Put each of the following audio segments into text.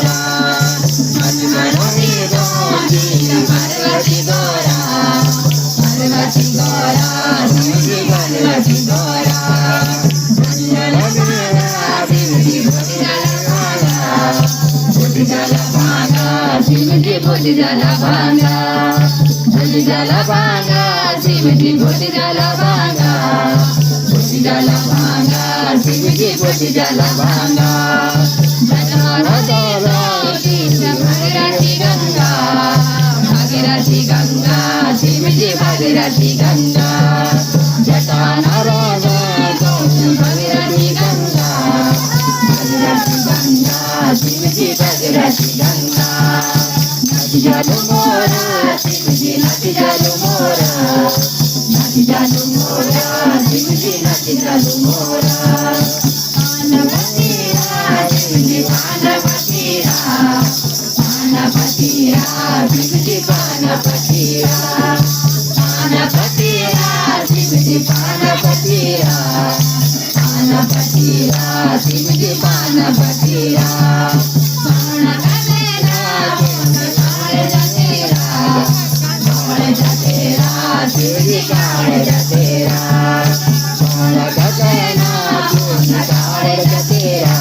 गोरा मधुबनी रोजी पार्वती गोरा पार्वती गोरा शिवजी पार्वती गोरा शिवजी बोली जला भांगा बोली जला भांगा शिवजी बोली जला भांगा बोली जला भांगा शिवजी बोली जला भांगा भागीरथी गंगा भागीरथी गंगा शिवजी भागीरथी गंगा जटा नारायण भागीरथी गंगा भागीरथी गंगा शिवजी भागीरथी गंगा नाची जालू मोरा शिवजी नाची जालू मोरा नाची जालू मोरा शिवजी नाची जालू मोरा पानपतिरा शिवजी पानपतिरा पानपतिरा शिवजी पानपतिरा पानपतिरा शिवजी पानपतिरा पानपतिरा शिवजी पानपतिरा शिवजी काळे जतेरा काळे जतेरा काळे जतेरा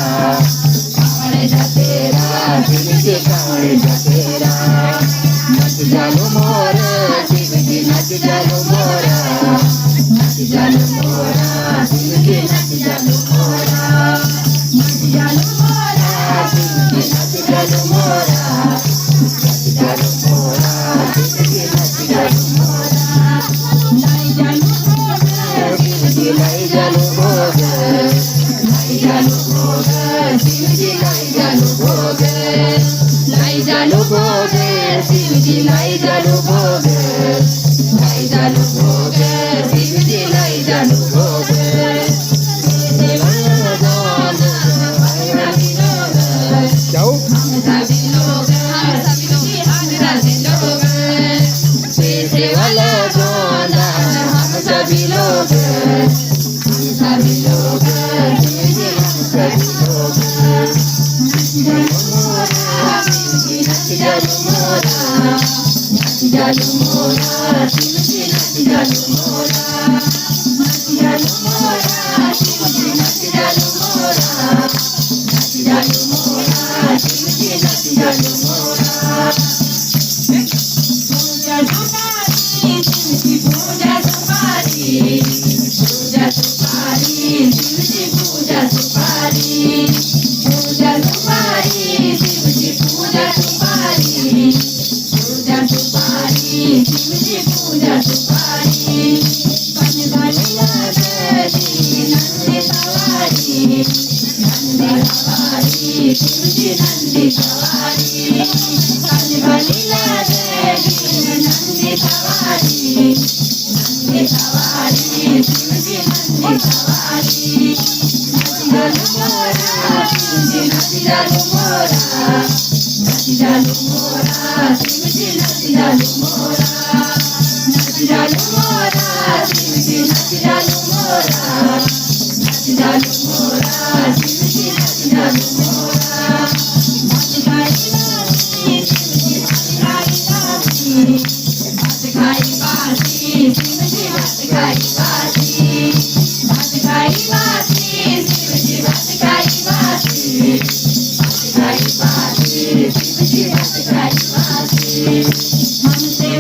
काळे जतेरा शिवजी काळे जतेरा नच जालू मोर शिवजी नच जालू मोरा नच जालू मोरा शिवजी नच जालू मोरा नच जालू मोरा शिवजी नच जालू मोरा नच जालू मोरा शिवजी नच जालू मोरा लाई जालू भोग लाई जालू भोग शिवजी लाई जालू भोग लाई जालू भोग शिवजी लाई जालू भोग लाई जालू भोग शिवजी लाई जालू भोग जाओ हम सभी लोग सभी लोग सभी लोग सभी लोग नच जालू मोरा शिवजी नच जालू मोरा नच जालू मोरा शिवजी नच जालू मोरा नच जालू मोरा शिवजी नच जालू मोरा नच जालू मोरा शिवजी नच जालू मोरा पूजा सुपारी पूजा सुपारी शिवजी पूजा सुपारी पूजा सुपारी शिवजी पूजा सुपारी पूजा सुपारी शिवजी पूजा सुपारी पंचधारी नंदी सवारी शिवजी नंदी सवारी पंचधारी नंदी सवारी नंदी सवारी शिवजी नंदी सवारी नच जालू मोरा शिवजी नच जालू मोरा नच जालू मोरा शिवजी नच जालू मोरा नच जालू मोरा शिवजी नच जालू मोरा नच जालू मोरा शिवजी नच जालू मोरा नच गाई शिवजी नच गाई शिवजी नच गाई शिवजी नच गाई शिवजी नच गाई हमसे